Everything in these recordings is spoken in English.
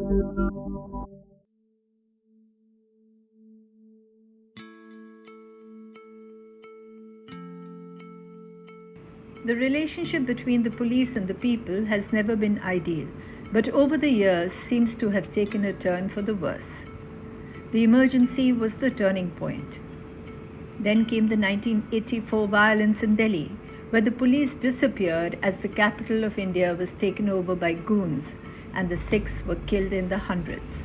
The relationship between the police and the people has never been ideal, but over the years seems to have taken a turn for the worse. The emergency was the turning point. Then came the 1984 violence in Delhi, where the police disappeared as the capital of India was taken over by goons and the Sikhs were killed in the hundreds.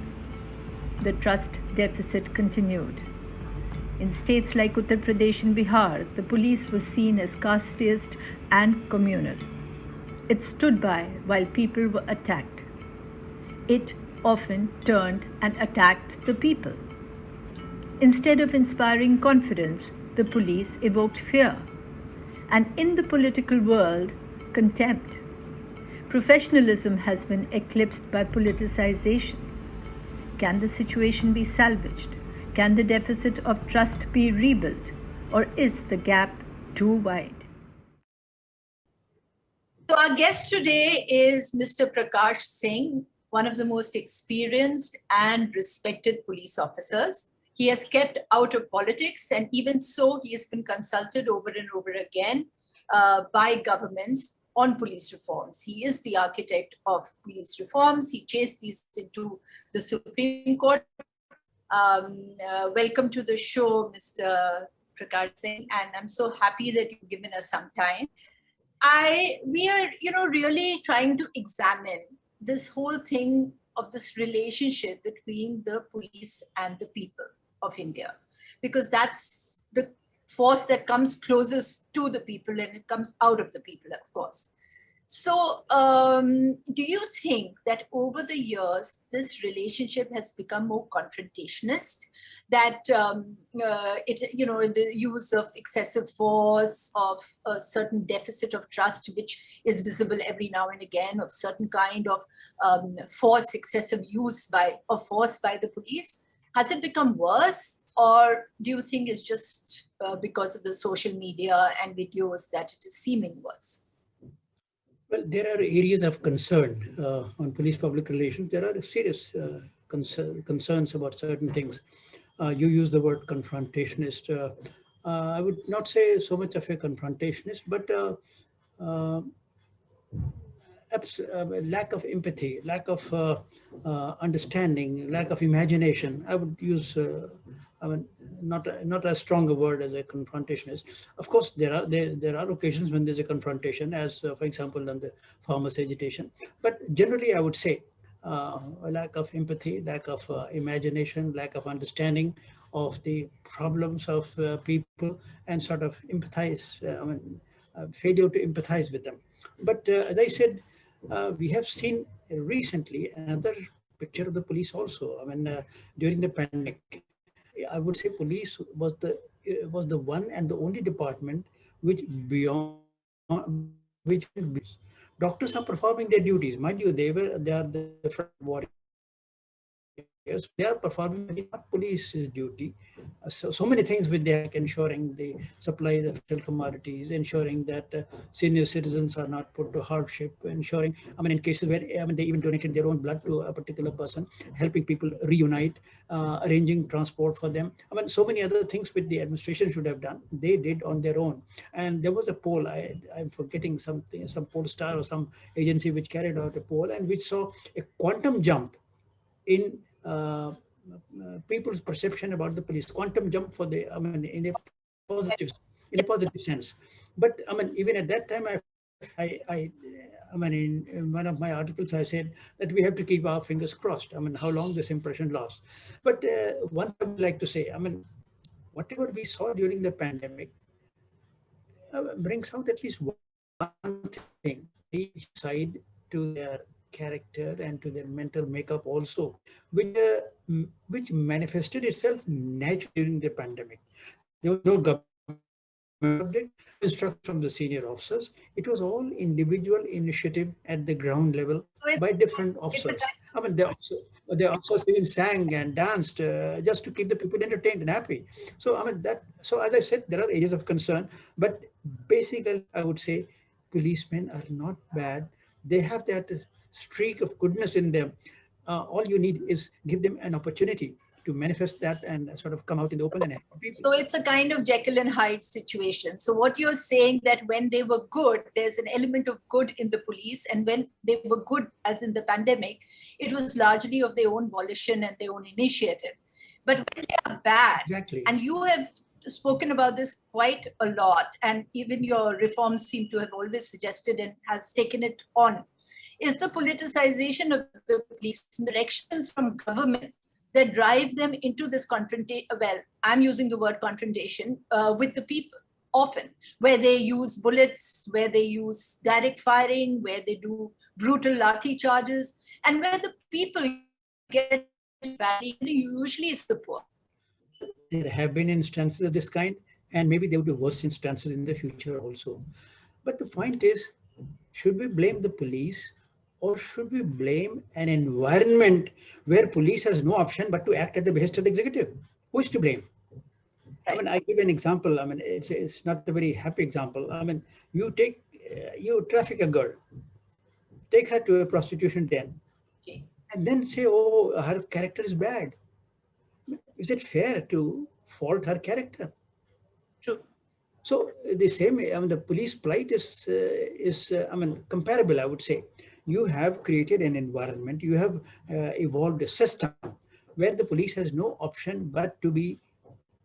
The trust deficit continued. In states like Uttar Pradesh and Bihar, the police was seen as casteist and communal. It stood by while people were attacked. It often turned and attacked the people. Instead of inspiring confidence, the police evoked fear. And in the political world, contempt. Professionalism has been eclipsed by politicization. Can the situation be salvaged? Can the deficit of trust be rebuilt? Or is the gap too wide? So our guest today is Mr. Prakash Singh, one of the most experienced and respected police officers. He has kept out of politics, and even so, he has been consulted over and over again by governments on police reforms. He is the architect of police reforms. He chased these into the Supreme Court. Welcome to the show, Mr. Prakash Singh, and I'm so happy that you've given us some time. We are, really trying to examine this whole thing of this relationship between the police and the people of India, because that's the force that comes closest to the people and it comes out of the people, of course. So do you think that over the years, this relationship has become more confrontationist, that the use of excessive force, of a certain deficit of trust, which is visible every now and again, of certain kind of force, excessive use of force by the police? Has it become worse? Or do you think it's just because of the social media and videos that it is seeming worse? Well, there are areas of concern on police public relations. There are serious concerns about certain things. You use the word confrontationist. I would not say so much of a confrontationist, but lack of empathy, lack of understanding, lack of imagination. I would use, not as strong a word as a confrontationist. Of course, there are occasions when there's a confrontation, as for example, on the farmers' agitation. But generally, I would say a lack of empathy, lack of imagination, lack of understanding of the problems of people, and sort of failure to empathize with them. But as I said, we have seen recently another picture of the police also. During the pandemic, I would say police was the one and the only department which doctors are performing their duties. Mind you, they are the front warriors. They are performing not police's duty. So many things with them, like ensuring the supply of commodities, ensuring that senior citizens are not put to hardship, ensuring, in cases where they even donated their own blood to a particular person, helping people reunite, arranging transport for them. So many other things which the administration should have done, they did on their own. And there was a poll, I'm forgetting something, some poll star or some agency which carried out a poll and which saw a quantum jump in people's perception about the police, quantum jump for the, in a positive sense. But even at that time, in one of my articles, I said that we have to keep our fingers crossed. How long this impression lasts. But one thing I would like to say, whatever we saw during the pandemic brings out at least one thing, each side to their character and to their mental makeup also, which manifested itself naturally during the pandemic. There was no government instruction from the senior officers. It was all individual initiative at the ground level by different officers. The officers even sang and danced just to keep the people entertained and happy. So So as I said, there are areas of concern, but basically I would say policemen are not bad. They have that streak of goodness in them. All you need is give them an opportunity to manifest that and sort of come out in the open and help people. So it's a kind of Jekyll and Hyde situation. So what you're saying that when they were good, there's an element of good in the police, and when they were good, as in the pandemic, it was largely of their own volition and their own initiative. But when they are bad, Exactly. and you have spoken about this quite a lot, and even your reforms seem to have always suggested and has taken it on, is the politicization of the police and directions from governments that drive them into this confrontation. Well, I'm using the word confrontation with the people often, where they use bullets, where they use direct firing, where they do brutal lathi charges, and where the people get badly, usually it's the poor. There have been instances of this kind, and maybe there will be worse instances in the future also. But the point is, should we blame the police, or should we blame an environment where police has no option but to act at the behest of the executive? Who is to blame? I mean, I give an example. I mean, it's not a very happy example. I mean, you traffic a girl, take her to a prostitution den, Okay. and then say, oh, her character is bad. Is it fair to fault her character? True. So the same, I mean, the police plight is I mean, comparable, I would say. You have created an environment, you have evolved a system where the police has no option but to be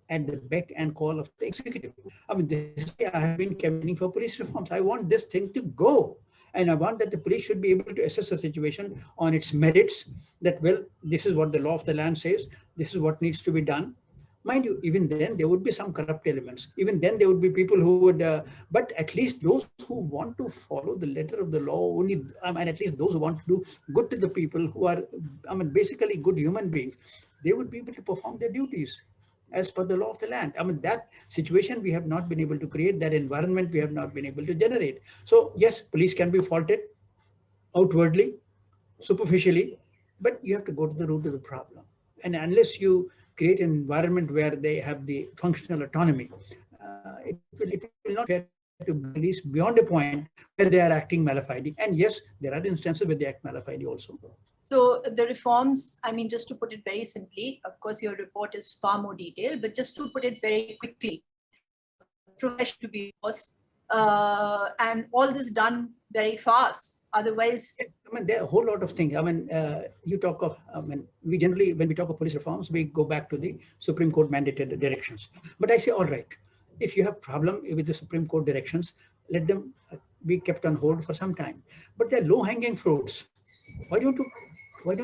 at the beck and call of the executive. I mean, this is why I have been campaigning for police reforms. I want this thing to go. And I want that the police should be able to assess the situation on its merits, that, well, this is what the law of the land says, this is what needs to be done. Mind you, even then there would be some corrupt elements. Even then there would be people who would, but at least those who want to follow the letter of the law, only, I mean, at least those who want to do good to the people who are, I mean, basically good human beings, they would be able to perform their duties as per the law of the land. I mean, that situation we have not been able to create, that environment we have not been able to generate. So yes, police can be faulted outwardly, superficially, but you have to go to the root of the problem. And unless you create an environment where they have the functional autonomy, it will not be fair to police beyond a point where they are acting malafide. And yes, there are instances where they act malafide also. So the reforms, I mean, just to put it very simply, of course, your report is far more detailed, but just to put it very quickly, profession to be forced, and all this done very fast. Otherwise, I mean, there are a whole lot of things. I mean, you talk of, I mean, we generally, when we talk of police reforms, we go back to the Supreme Court mandated directions. But I say, all right, if you have problem with the Supreme Court directions, let them be kept on hold for some time. But they're low-hanging fruits. Why don't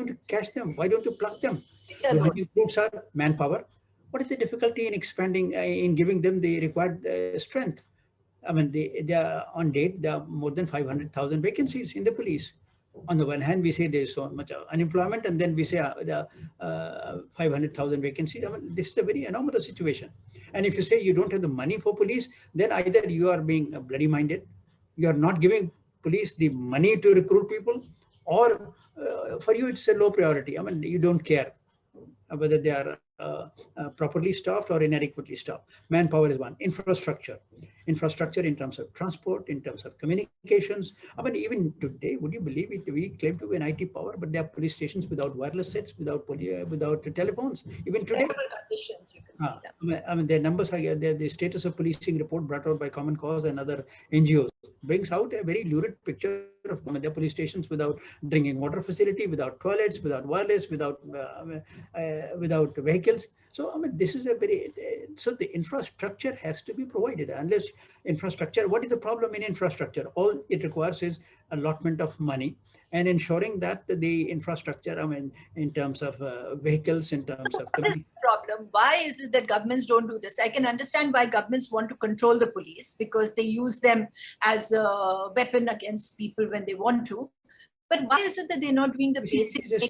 you catch them? Why don't you pluck them? Low-hanging fruits are manpower. What is the difficulty in expanding, in giving them the required strength? I mean, they are on date, there are more than 500,000 vacancies in the police. On the one hand, we say there's so much unemployment, and then we say there are 500,000 vacancies. I mean, this is a very anomalous situation. And if you say you don't have the money for police, then either you are being bloody minded, you are not giving police the money to recruit people, or for you it's a low priority. I mean, you don't care whether they are properly staffed or inadequately staffed. Manpower is one. Infrastructure in terms of transport, in terms of communications. I mean, even today, would you believe it? We claim to be an IT power, but there are police stations without wireless sets, without telephones. Even today, conditions, you can see them. I mean, their numbers are the status of policing report brought out by Common Cause and other NGOs brings out a very lurid picture of their police stations without drinking water facility, without toilets, without wireless, without vehicles. So I mean, this is a very so the infrastructure has to be provided. Unless infrastructure, what is the problem in infrastructure? All it requires is allotment of money and ensuring that the infrastructure, I mean, in terms of vehicles, in terms of what is the problem? Why is it that governments don't do this? I can understand why governments want to control the police because they use them as a weapon against people when they want to. But why is it that they're not doing the basic? It is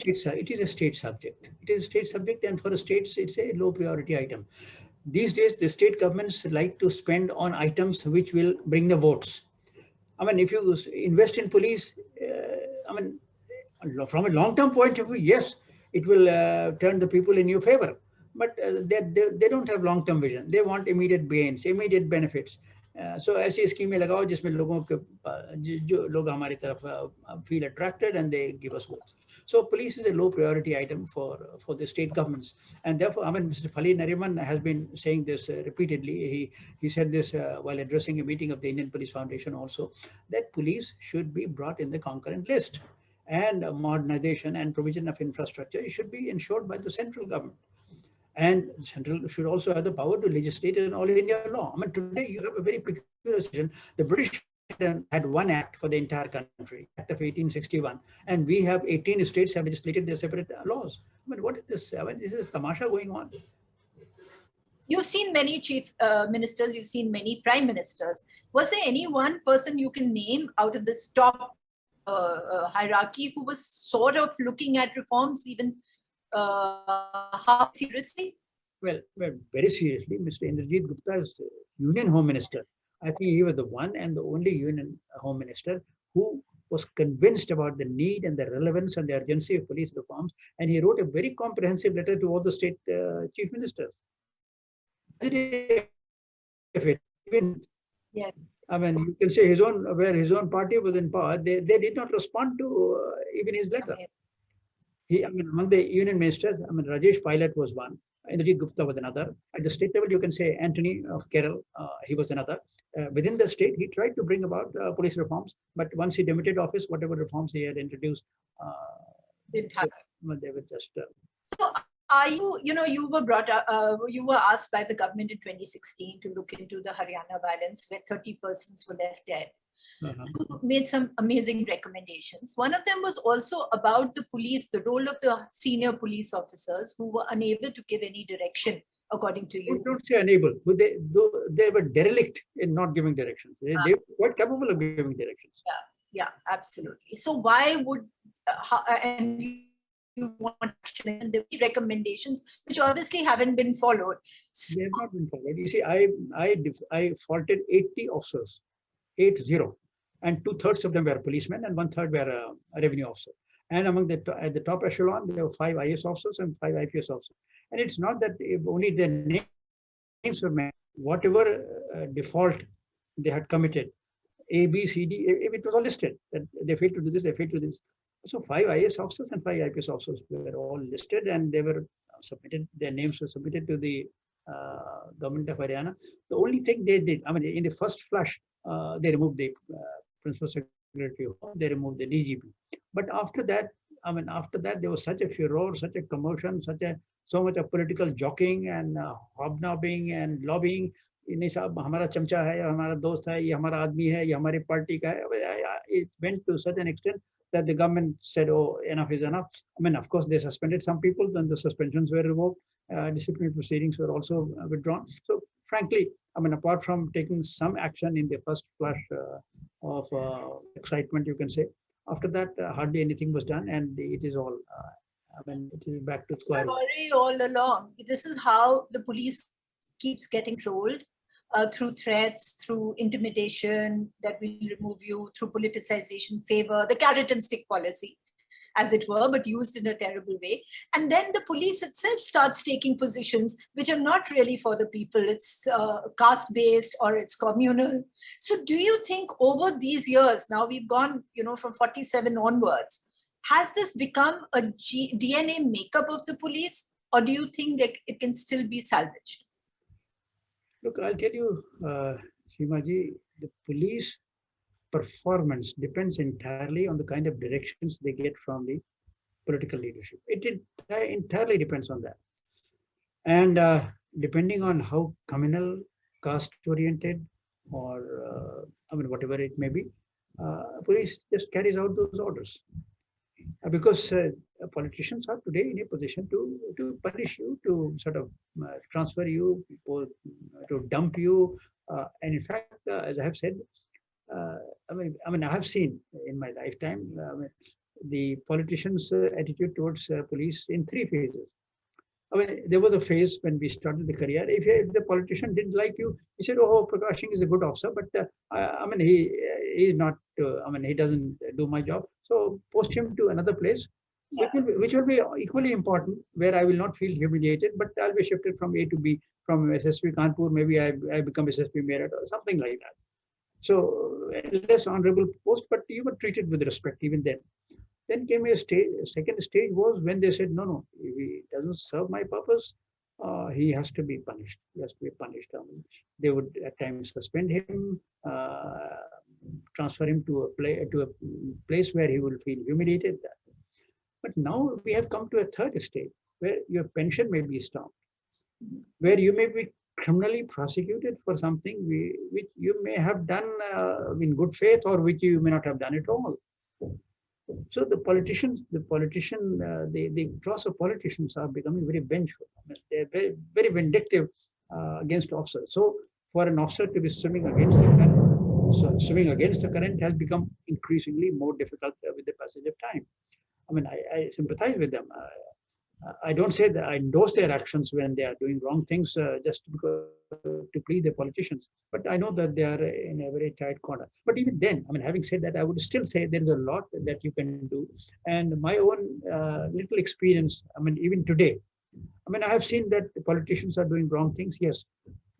a state subject. It is a state subject, and for the states, it's a low priority item. These days, the state governments like to spend on items which will bring the votes. I mean, if you invest in police, I mean, from a long-term point of view, yes, it will turn the people in your favor. But they don't have long-term vision. They want immediate gains, immediate benefits. So ऐसी स्कीमें लगाओ जिसमें लोगों के जो लोग हमारी तरफ feel attracted and they give us votes. So police is a low priority item for the state governments, and therefore, I mean, Mr. Fali Nariman has been saying this repeatedly. He said this while addressing a meeting of the Indian Police Foundation also, that police should be brought in the concurrent list, and modernization and provision of infrastructure should be ensured by the central government. And central should also have the power to legislate an all India law. I mean, today you have a very peculiar situation. The British had one act for the entire country, Act of 1861, and we have 18 states have legislated their separate laws. I mean, what is this? I mean, this is tamasha going on. You've seen many chief ministers, you've seen many prime ministers. Was there any one person you can name out of this top hierarchy who was sort of looking at reforms even how seriously? Well, very seriously, Mr. Indrajit Gupta is Union Home Minister. I think he was the one and the only Union Home Minister who was convinced about the need and the relevance and the urgency of police reforms. And he wrote a very comprehensive letter to all the state chief ministers. Yes. I mean, you can say where his own party was in power, they did not respond to even his letter. Okay. I mean, among the union ministers, I mean, Rajesh Pilot was one, Indrajit Gupta was another. At the state level, you can say Anthony of Kerala, he was another. Within the state, he tried to bring about police reforms, but once he demitted office, whatever reforms he had introduced, Didn't happen. they were just. So are you, you were brought up, you were asked by the government in 2016 to look into the Haryana violence where 30 persons were left dead. You made some amazing recommendations. One of them was also about the police, the role of the senior police officers who were unable to give any direction, according to you. Don't say unable. They were derelict in not giving directions. They were quite capable of giving directions. Yeah, absolutely. So why would, and you want action and the recommendations, which obviously haven't been followed. They have not been followed. You see, I faulted 80 officers, 80, and 2/3 of them were policemen and 1/3 were a revenue officer. And among at the top echelon, there were 5 IS officers and 5 IPS officers. And it's not that only their names were met. Whatever default they had committed, A, B, C, D, it was all listed. That they failed to do this, they failed to do this. So 5 IS officers and 5 IPS officers were all listed, and they were submitted. Their names were submitted to the government of Haryana. The only thing they did, I mean, in the first flush, they removed the principal secretary, they removed the DGP. But after that, there was such a furor, such a commotion, so much of political jockeying and hobnobbing and lobbying. नहीं साहब हमारा चमचा है, हमारा दोस्त है, ये हमारा आदमी है, ये हमारी पार्टी का है. It went to such an extent that the government said, oh, enough is enough. I mean, of course, they suspended some people, then the suspensions were revoked, disciplinary proceedings were also withdrawn. So frankly, I mean, apart from taking some action in the first flush of excitement, you can say, after that, hardly anything was done, and it is all, it is back to square one. Sorry, all along. This is how the police keeps getting trolled. Through threats, through intimidation, that will remove you, through politicization, favor, the carrot and stick policy, as it were, but used in a terrible way. And then the police itself starts taking positions which are not really for the people. It's caste-based or it's communal. So do you think over these years, now we've gone, from 47 onwards, has this become a DNA makeup of the police, or do you think that it can still be salvaged? Look, I'll tell you, Seema ji, the police performance depends entirely on the kind of directions they get from the political leadership. It entirely depends on that. And depending on how communal, caste-oriented, or whatever it may be, police just carries out those orders. Because politicians are today in a position to punish you, to sort of transfer you, or to dump you. And in fact, as I have said, I have seen in my lifetime the politicians' attitude towards police in 3 phases. There was a phase when we started the career. If the politician didn't like you, he said, "Oh, Prakash Singh is a good officer, but he is not. He doesn't do my job. So post him to another place. which will be equally important, where I will not feel humiliated, but I'll be shifted from A to B, from SSP Kanpur, maybe I become SSP Meerut or something like that. So less honorable post, but you were treated with respect even then. Then came a stage. Second stage was when they said, no, if he doesn't serve my purpose, he has to be punished. He has to be punished. They would at times suspend him, transfer him to a place where he will feel humiliated. But now we have come to a third stage where your pension may be stopped, where you may be criminally prosecuted for something which you may have done in good faith, or which you may not have done at all. So the class of politicians are becoming very vengeful. They're very, very vindictive against officers. So for an officer to be swimming against the current has become increasingly more difficult with the passage of time. I mean, I sympathize with them. I don't say that I endorse their actions when they are doing wrong things just because to please the politicians. But I know that they are in a very tight corner. But even then, I mean, having said that, I would still say there is a lot that you can do. And my own little experience, I mean, even today, I mean, I have seen that the politicians are doing wrong things, yes.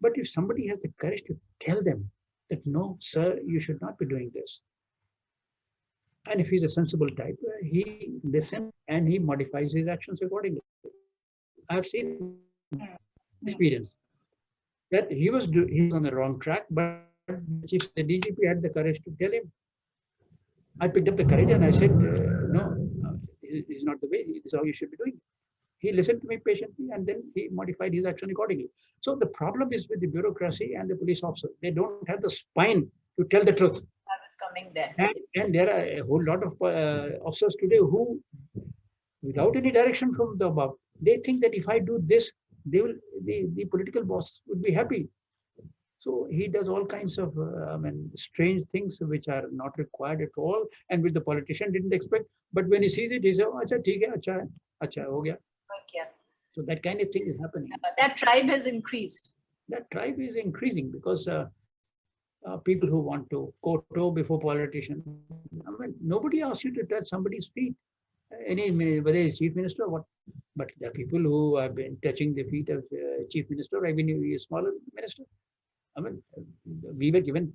But if somebody has the courage to tell them that, no, sir, you should not be doing this. And if he's a sensible type, he listens and he modifies his actions accordingly. I have seen experience that he was on the wrong track, but the DGP had the courage to tell him. I picked up the courage and I said, no, it's not the way. This is how you should be doing it. He listened to me patiently and then he modified his action accordingly. So the problem is with the bureaucracy and the police officers. They don't have the spine to tell the truth. I was coming there. And there are a whole lot of officers today who, without any direction from the above, they think that if I do this, they will, the political boss would be happy. So he does all kinds of strange things which are not required at all, and which the politician didn't expect. But when he sees it, he says, "Oh, acha, theek hai, acha, ho gaya." Okay. So that kind of thing is happening. That tribe has increased. That tribe is increasing because people who want to kowtow before politicians. I mean, nobody asks you to touch somebody's feet, whether it's chief minister or what. But there are people who have been touching the feet of chief minister or even a smaller minister. I mean, we were given,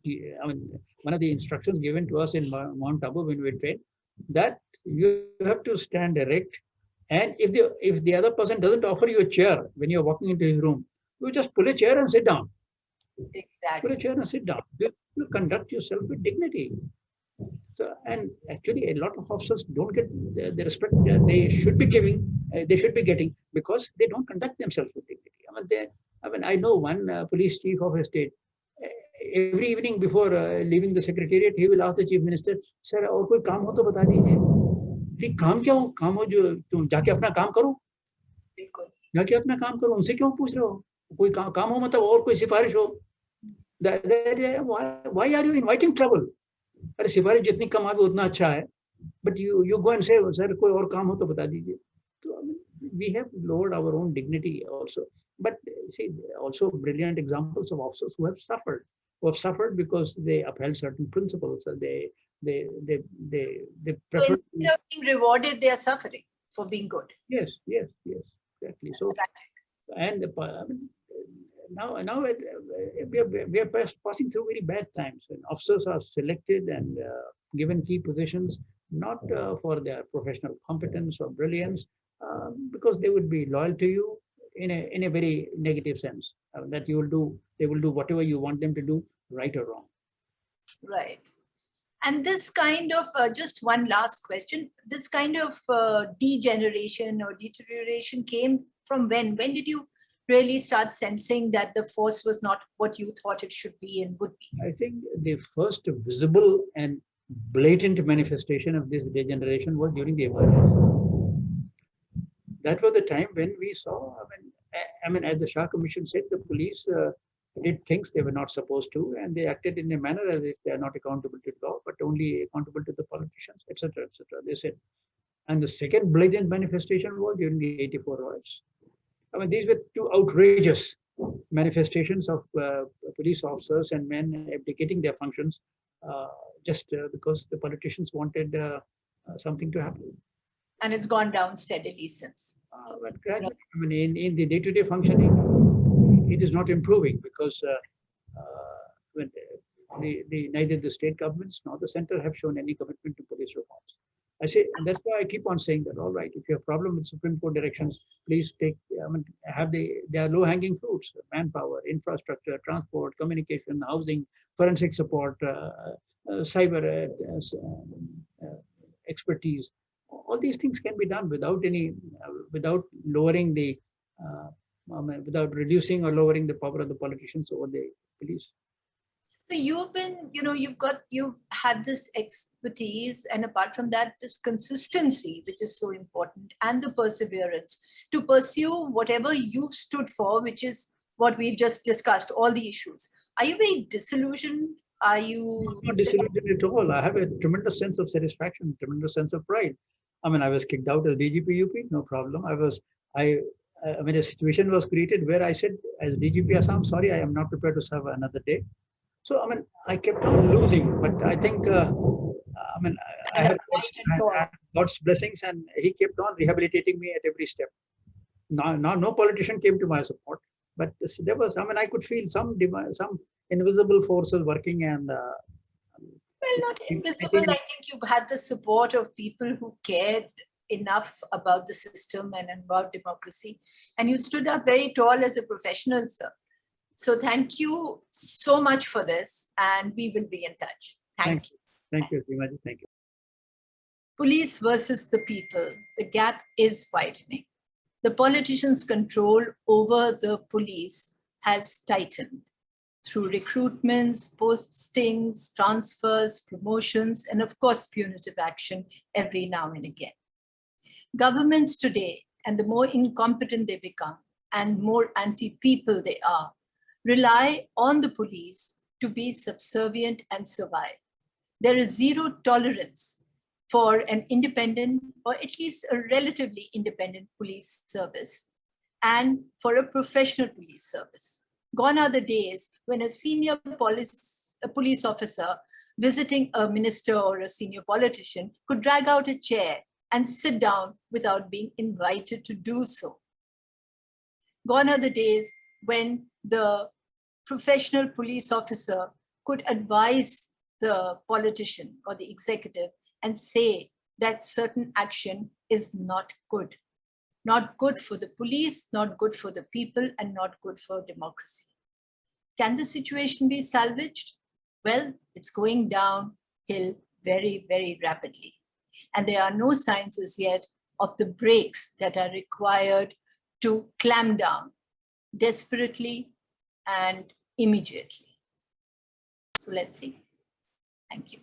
one of the instructions given to us in Mount Abu when we trained, that you have to stand erect. And if the other person doesn't offer you a chair when you're walking into his room, you just pull a chair and sit down. Exactly. Pull a chair and sit down. You conduct yourself with dignity. So, and actually, a lot of officers don't get the respect they should be getting because they don't conduct themselves with dignity. I know one police chief of a state. Every evening before leaving the secretariat, he will ask the chief minister, "Sir, और कोई काम हो तो बता दीजिए." "नहीं, काम क्या हो? काम हो जो तुम जाके अपना काम करो. जाके अपना काम करो. उनसे क्यों पूछ रहे हो? कोई काम हो मतलब और कोई सिफारिश हो. Why are you inviting trouble? अरे सिफारिश जितनी कम आवे उतना अच्छा है. But you go and say, "Sir, कोई और काम हो तो बता दीजिए." So we have lowered our own dignity also. But see, also brilliant examples of officers who have suffered because they upheld certain principles. So they prefer. So instead of being rewarded, they are suffering for being good. Yes, exactly. So, and now we are passing through very bad times when officers are selected and given key positions not for their professional competence or brilliance, because they would be loyal to you in a very negative sense, that they will do whatever you want them to do, right or wrong. Right. And this kind of, just one last question, this kind of degeneration or deterioration came from when? When did you really start sensing that the force was not what you thought it should be and would be? I think the first visible and blatant manifestation of this degeneration was during the emergency. That was the time when we saw, as the Shah Commission said, the police did things they were not supposed to, and they acted in a manner as if they are not accountable to law, but only accountable to the politicians, etc., they said. And the second blatant manifestation was during the 84 riots. These were two outrageous manifestations of police officers and men abdicating their functions just because the politicians wanted something to happen. And it's gone down steadily since. But gradually, I mean, in the day-to-day functioning, it is not improving because when neither the state governments nor the center have shown any commitment to police reforms. I say, and that's why I keep on saying that, all right, if you have a problem with Supreme Court directions, please take, I mean, there are low-hanging fruits, manpower, infrastructure, transport, communication, housing, forensic support, cyber expertise. All these things can be done without any, without lowering the, without reducing or lowering the power of the politicians over the police. So you've been, you've had this expertise, and apart from that, this consistency, which is so important, and the perseverance to pursue whatever you've stood for, which is what we've just discussed, all the issues. Are you very disillusioned? Are you not disillusioned at all? I have a tremendous sense of satisfaction, tremendous sense of pride. I mean, I was kicked out as DGP UP, no problem. I mean, a situation was created where I said, as DGP Assam, sorry, I am not prepared to serve another day. So, I mean, I kept on losing, but I think, I mean, I had God's blessings, and he kept on rehabilitating me at every step. No politician came to my support, but there was, I mean, I could feel some invisible forces working, and well, not invisible. I think you had the support of people who cared enough about the system and about democracy, and you stood up very tall as a professional, sir. So thank you so much for this, and we will be in touch. Thank you. Thank you, Seema. Thank you. Police versus the people. The gap is widening. The politicians' control over the police has tightened through recruitments, postings, transfers, promotions, and of course, punitive action every now and again. Governments today, and the more incompetent they become and more anti-people they are, rely on the police to be subservient and survive. There is zero tolerance for an independent, or at least a relatively independent police service, and for a professional police service. Gone are the days when a senior police officer visiting a minister or a senior politician could drag out a chair and sit down without being invited to do so. Gone are the days when the professional police officer could advise the politician or the executive and say that certain action is not good. Not good for the police, not good for the people, and not good for democracy. Can the situation be salvaged? Well, it's going downhill very, very rapidly. And there are no signs as yet of the brakes that are required to clamp down desperately and immediately. So let's see. Thank you.